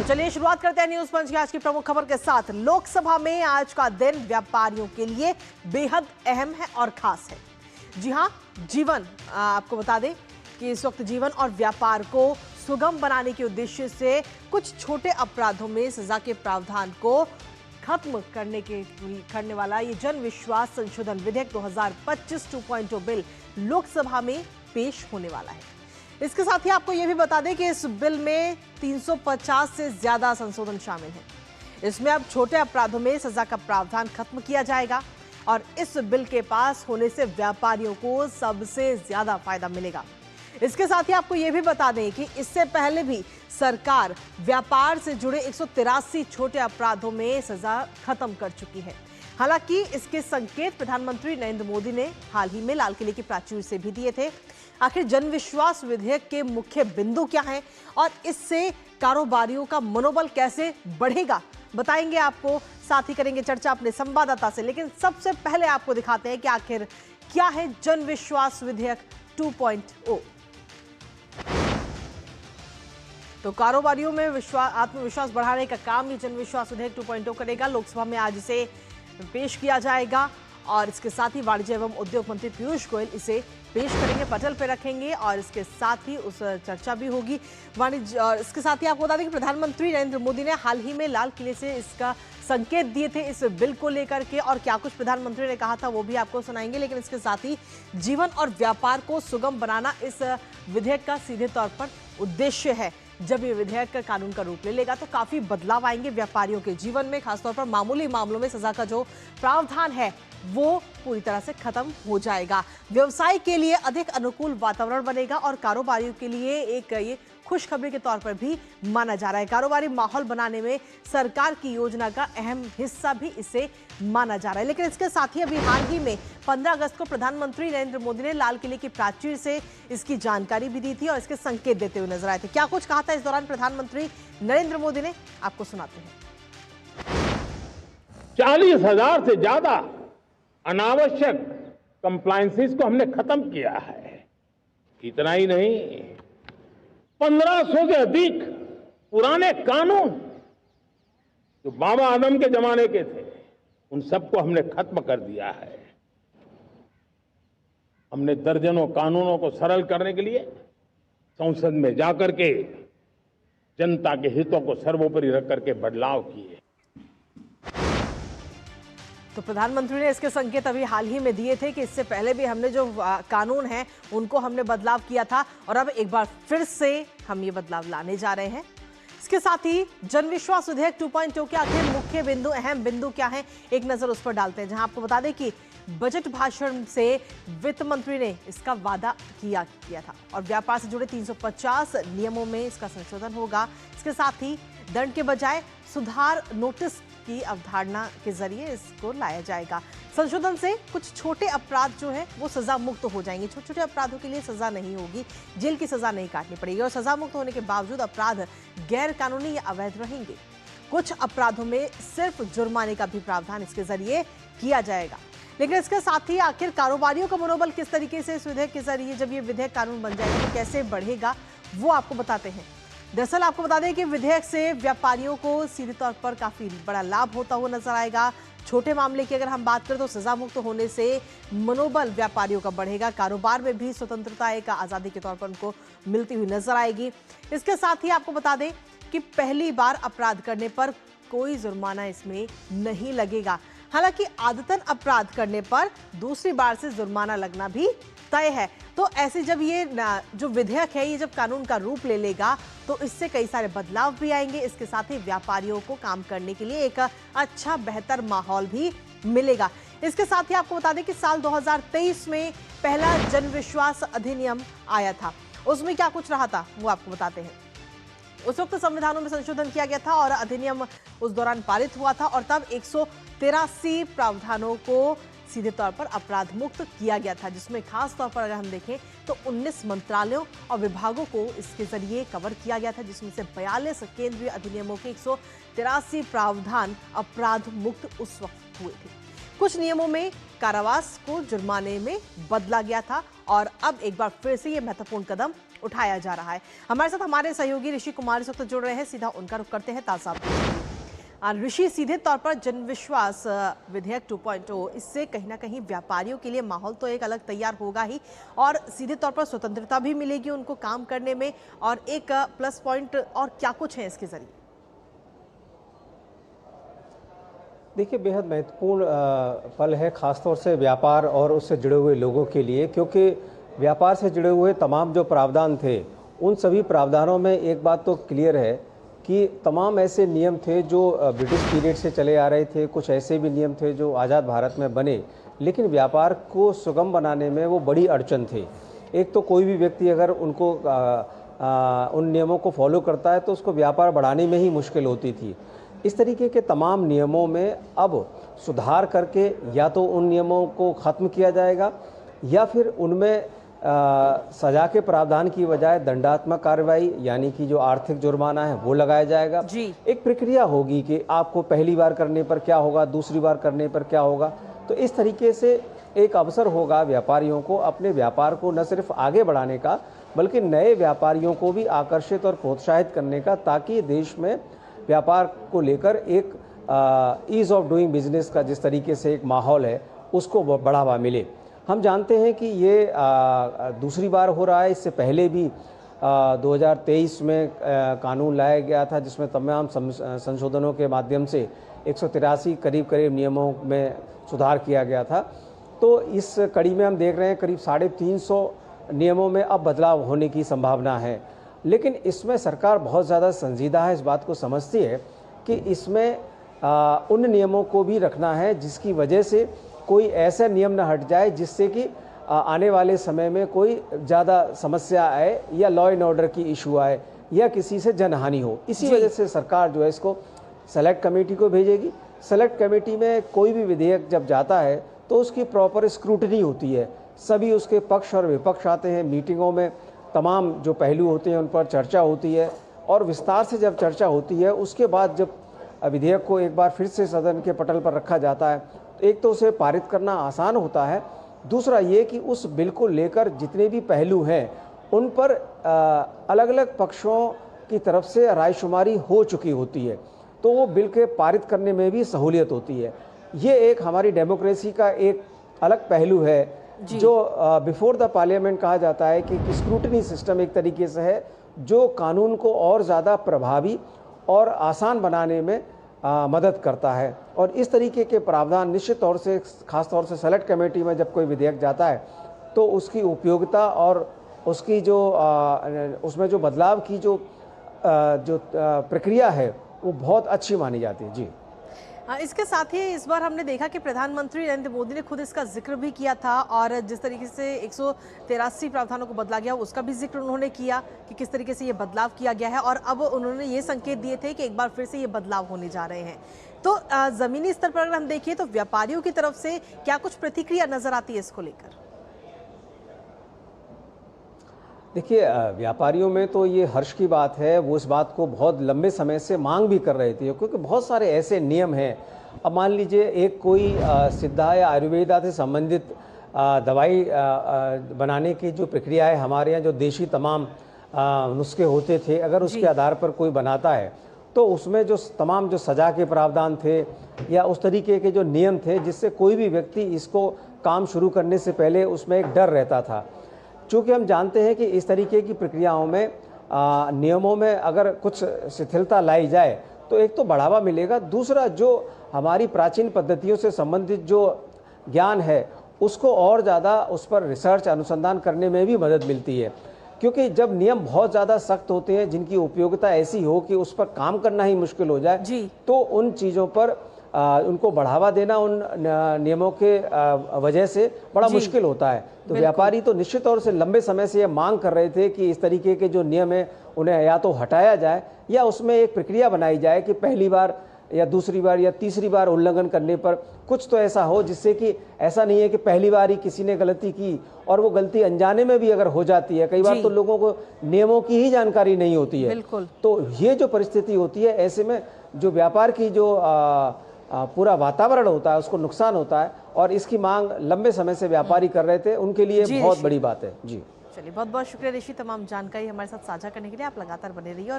चलिए शुरुआत करते हैं न्यूज पंच की आज की प्रमुख खबर के साथ। लोकसभा में आज का दिन व्यापारियों के लिए बेहद अहम है और खास है। जी हां, आपको बता दें कि इस वक्त जीवन और व्यापार को सुगम बनाने के उद्देश्य से कुछ छोटे अपराधों में सजा के प्रावधान को खत्म करने वाला ये जन विश्वास संशोधन विधेयक 2025 2.0 बिल लोकसभा में पेश होने वाला है। इसके साथ ही आपको यह भी बता दें कि इस बिल में 350 से ज्यादा संशोधन शामिल हैं। इसमें अब छोटे अपराधों में सजा का प्रावधान खत्म किया जाएगा और इस बिल के पास होने से व्यापारियों को सबसे ज्यादा फायदा मिलेगा। इसके साथ ही आपको यह भी बता दें कि इससे पहले भी सरकार व्यापार से जुड़े 183 छोटे अपराधों में सजा खत्म कर चुकी है। हालांकि इसके संकेत प्रधानमंत्री नरेंद्र मोदी ने हाल ही में लाल किले की प्राचीर से भी दिए थे। आखिर जनविश्वास विधेयक के मुख्य बिंदु क्या हैं और इससे कारोबारियों का मनोबल कैसे बढ़ेगा, बताएंगे आपको। साथ ही करेंगे चर्चा अपने संवाददाता से। लेकिन सबसे पहले आपको दिखाते हैं कि आखिर क्या है जनविश्वास विधेयक 2.0। तो कारोबारियों में आत्मविश्वास बढ़ाने का काम ये जनविश्वास विधेयक 2.0 करेगा। लोकसभा में आज इसे पेश किया जाएगा और इसके साथ ही वाणिज्य एवं उद्योग मंत्री पीयूष गोयल इसे पेश करेंगे, पटल पे रखेंगे और इसके साथ ही उस चर्चा भी होगी वाणिज्य। और इसके साथ ही आपको बता दें कि प्रधानमंत्री नरेंद्र मोदी ने हाल ही में लाल किले से इसका संकेत दिए थे इस बिल को लेकर के, और क्या कुछ प्रधानमंत्री ने कहा था वो भी आपको सुनाएंगे। लेकिन इसके साथ ही जीवन और व्यापार को सुगम बनाना इस विधेयक का सीधे तौर पर उद्देश्य है। जब ये विधेयक कानून का रूप ले लेगा तो काफी बदलाव आएंगे व्यापारियों के जीवन में। खासतौर पर मामूली मामलों में सजा का जो प्रावधान है वो पूरी तरह से खत्म हो जाएगा। व्यवसाय के लिए अधिक अनुकूल वातावरण बनेगा और कारोबारियों के लिए एक ये खुशखबरी के तौर पर भी माना जा रहा है। कारोबारी माहौल बनाने में सरकार की योजना का अहम हिस्सा भी इसे माना जा रहा है। लेकिन इसके साथ ही अभी हाल ही में 15 अगस्त को प्रधानमंत्री नरेंद्र मोदी ने लाल किले की प्राचीर से इसकी जानकारी भी दी थी और इसके संकेत देते हुए नजर आए थे। क्या कुछ कहा था इस दौरान प्रधानमंत्री नरेंद्र मोदी ने, आपको सुनाते हैं। 40,000 से ज्यादा अनावश्यक कंप्लायंसेस को हमने खत्म किया है। इतना ही नहीं, 1500 से अधिक पुराने कानून जो बाबा आदम के जमाने के थे उन सबको हमने खत्म कर दिया है। हमने दर्जनों कानूनों को सरल करने के लिए संसद में जाकर के जनता के हितों को सर्वोपरि रख करके बदलाव किए। तो प्रधानमंत्री ने इसके संकेत अभी हाल ही में दिए थे कि इससे पहले भी हमने जो कानून हैं उनको हमने बदलाव किया था और अब एक बार फिर से हम ये बदलाव लाने जा रहे हैं। इसके साथ ही जनविश्वास विधेयक 2.0 के आखिर मुख्य बिंदु, अहम बिंदु क्या है, एक नजर उस पर डालते हैं। जहां आपको बता दें कि बजट भाषण से वित्त मंत्री ने इसका वादा किया था और व्यापार से जुड़े 350 नियमों में इसका संशोधन होगा। इसके साथ ही दंड के बजाय सुधार नोटिस की अवधारणा के जरिए इसको लाया जाएगा। संशोधन से कुछ छोटे अपराध जो है वो सजा मुक्त हो जाएंगे। छोटे छोटे अपराधों के लिए सजा नहीं होगी, जेल की सजा नहीं काटनी पड़ेगी और सजा मुक्त होने के बावजूद अपराध गैर कानूनी या अवैध रहेंगे। कुछ अपराधों में सिर्फ जुर्माने का भी प्रावधान इसके जरिए किया जाएगा। लेकिन इसके साथ ही आखिर कारोबारियों का मनोबल किस तरीके से इस विधेयक के जरिए, जब ये विधेयक कानून बन जाएगा तो कैसे बढ़ेगा, वो आपको बताते हैं। दरअसल आपको बता दें कि विधेयक से व्यापारियों को सीधे तौर पर काफी बड़ा लाभ होता हुआ नजर आएगा। छोटे मामले की अगर हम बात करें तो सजा मुक्त होने से मनोबल व्यापारियों का बढ़ेगा। कारोबार में भी स्वतंत्रता एक आजादी के तौर पर उनको मिलती हुई नजर आएगी। इसके साथ ही आपको बता दें कि पहली बार अपराध करने पर कोई जुर्माना इसमें नहीं लगेगा। हालांकि आदतन अपराध करने पर दूसरी बार से जुर्माना लगना भी तय है। तो ऐसे जब ये जो विधेयक है ये जब कानून का रूप ले लेगा तो इससे कई सारे बदलाव भी आएंगे। इसके साथ ही व्यापारियों को काम करने के लिए एक अच्छा बेहतर माहौल भी मिलेगा। इसके साथ ही आपको बता दें कि साल 2023 में पहला जनविश्वास अधिनियम आया था। उसमें क्या कुछ रहा था वो आपको बताते हैं। उस वक्त संविधानों में संशोधन किया गया था और अधिनियम उस दौरान पारित हुआ था और तब 183 प्रावधानों को सीधे तौर पर अपराध मुक्त किया गया था, जिसमें खास तौर पर अगर हम देखें तो 19 मंत्रालयों और विभागों को इसके जरिए कवर किया गया था, जिसमें से 42 केंद्रीय अधिनियमों के 183 प्रावधान अपराध मुक्त उस वक्त हुए थे। कुछ नियमों में कारावास को जुर्माने में बदला गया था और अब एक बार फिर से ये महत्वपूर्ण कदम उठाया जा रहा है। हमारे साथ हमारे सहयोगी ऋषि कुमार इस वक्त जुड़ रहे हैं, सीधा उनका रुख करते हैं। ताजा ऋषि, सीधे तौर पर जन विश्वास विधेयक 2.0, इससे कहीं ना कहीं व्यापारियों के लिए माहौल तो एक अलग तैयार होगा ही, और सीधे तौर पर स्वतंत्रता भी मिलेगी उनको काम करने में, और एक प्लस पॉइंट और क्या कुछ है इसके जरिए? देखिए, बेहद महत्वपूर्ण पल है, खासतौर से व्यापार और उससे जुड़े हुए लोगों के लिए, क्योंकि व्यापार से जुड़े हुए तमाम जो प्रावधान थे, उन सभी प्रावधानों में एक बात तो क्लियर है कि तमाम ऐसे नियम थे जो ब्रिटिश पीरियड से चले आ रहे थे, कुछ ऐसे भी नियम थे जो आज़ाद भारत में बने, लेकिन व्यापार को सुगम बनाने में वो बड़ी अड़चन थे। एक तो कोई भी व्यक्ति अगर उनको उन नियमों को फॉलो करता है तो उसको व्यापार बढ़ाने में ही मुश्किल होती थी। इस तरीके के तमाम नियमों में अब सुधार करके या तो उन नियमों को ख़त्म किया जाएगा या फिर उनमें सजा के प्रावधान की बजाय दंडात्मक कार्रवाई यानी कि जो आर्थिक जुर्माना है वो लगाया जाएगा। एक प्रक्रिया होगी कि आपको पहली बार करने पर क्या होगा, दूसरी बार करने पर क्या होगा। तो इस तरीके से एक अवसर होगा व्यापारियों को अपने व्यापार को न सिर्फ आगे बढ़ाने का बल्कि नए व्यापारियों को भी आकर्षित और प्रोत्साहित करने का, ताकि देश में व्यापार को लेकर एक ईज़ ऑफ डूइंग बिजनेस का जिस तरीके से एक माहौल है उसको बढ़ावा मिले। हम जानते हैं कि ये दूसरी बार हो रहा है। इससे पहले भी 2023 में कानून लाया गया था जिसमें तमाम संशोधनों के माध्यम से 183 करीब नियमों में सुधार किया गया था। तो इस कड़ी में हम देख रहे हैं करीब 350 नियमों में अब बदलाव होने की संभावना है, लेकिन इसमें सरकार बहुत ज़्यादा संजीदा है, इस बात को समझती है कि इसमें उन नियमों को भी रखना है जिसकी वजह से कोई ऐसा नियम न हट जाए जिससे कि आने वाले समय में कोई ज़्यादा समस्या आए या लॉ एंड ऑर्डर की इशू आए या किसी से जनहानि हो। इसी वजह से सरकार जो है इसको सेलेक्ट कमेटी को भेजेगी। सेलेक्ट कमेटी में कोई भी विधेयक जब जाता है तो उसकी प्रॉपर स्क्रूटनी होती है, सभी उसके पक्ष और विपक्ष आते हैं, मीटिंगों में तमाम जो पहलू होते हैं उन पर चर्चा होती है और विस्तार से जब चर्चा होती है उसके बाद जब विधेयक को एक बार फिर से सदन के पटल पर रखा जाता है तो एक तो उसे पारित करना आसान होता है, दूसरा ये कि उस बिल को लेकर जितने भी पहलू हैं उन पर अलग अलग पक्षों की तरफ से रायशुमारी हो चुकी होती है, तो वो बिल के पारित करने में भी सहूलियत होती है। ये एक हमारी डेमोक्रेसी का एक अलग पहलू है जो बिफोर द पार्लियामेंट कहा जाता है कि स्क्रूटनी सिस्टम एक तरीके से है जो कानून को और ज़्यादा प्रभावी और आसान बनाने में मदद करता है। और इस तरीके के प्रावधान निश्चित तौर से खास तौर से सेलेक्ट कमेटी में जब कोई विधेयक जाता है तो उसकी उपयोगिता और उसकी जो उसमें जो बदलाव की जो प्रक्रिया है वो बहुत अच्छी मानी जाती है। जी, इसके साथ ही इस बार हमने देखा कि प्रधानमंत्री नरेंद्र मोदी ने खुद इसका जिक्र भी किया था और जिस तरीके से 183 प्रावधानों को बदला गया उसका भी जिक्र उन्होंने किया कि किस तरीके से ये बदलाव किया गया है, और अब उन्होंने ये संकेत दिए थे कि एक बार फिर से ये बदलाव होने जा रहे हैं। तो जमीनी स्तर पर अगर हम देखिए तो व्यापारियों की तरफ से क्या कुछ प्रतिक्रिया नजर आती है इसको लेकर? देखिए, व्यापारियों में तो ये हर्ष की बात है, वो इस बात को बहुत लंबे समय से मांग भी कर रहे थे क्योंकि बहुत सारे ऐसे नियम हैं। अब मान लीजिए एक कोई सिद्धा या आयुर्वेदा से संबंधित दवाई बनाने की जो प्रक्रिया है, हमारे यहाँ जो देशी तमाम नुस्खे होते थे, अगर उसके आधार पर कोई बनाता है तो उसमें जो तमाम जो सजा के प्रावधान थे या उस तरीके के जो नियम थे जिससे कोई भी व्यक्ति इसको काम शुरू करने से पहले उसमें एक डर रहता था। चूँकि हम जानते हैं कि इस तरीके की प्रक्रियाओं में नियमों में अगर कुछ शिथिलता लाई जाए तो एक तो बढ़ावा मिलेगा, दूसरा जो हमारी प्राचीन पद्धतियों से संबंधित जो ज्ञान है उसको और ज़्यादा उस पर रिसर्च अनुसंधान करने में भी मदद मिलती है। क्योंकि जब नियम बहुत ज़्यादा सख्त होते हैं जिनकी उपयोगिता ऐसी हो कि उस पर काम करना ही मुश्किल हो जाए तो उन चीज़ों पर उनको बढ़ावा देना उन नियमों के वजह से बड़ा मुश्किल होता है। तो व्यापारी तो निश्चित तौर से लंबे समय से ये मांग कर रहे थे कि इस तरीके के जो नियम है उन्हें या तो हटाया जाए या उसमें एक प्रक्रिया बनाई जाए कि पहली बार या दूसरी बार या तीसरी बार उल्लंघन करने पर कुछ तो ऐसा हो जिससे कि ऐसा नहीं है कि पहली बार ही किसी ने गलती की और वो गलती अनजाने में भी अगर हो जाती है, कई बार तो लोगों को नियमों की ही जानकारी नहीं होती है। तो ये जो परिस्थिति होती है ऐसे में जो व्यापार की जो पूरा वातावरण होता है उसको नुकसान होता है और इसकी मांग लंबे समय से व्यापारी कर रहे थे, उनके लिए बहुत बड़ी बात है। जी चलिए, बहुत बहुत शुक्रिया ऋषि, तमाम जानकारी हमारे साथ साझा करने के लिए। आप लगातार बने रहिए।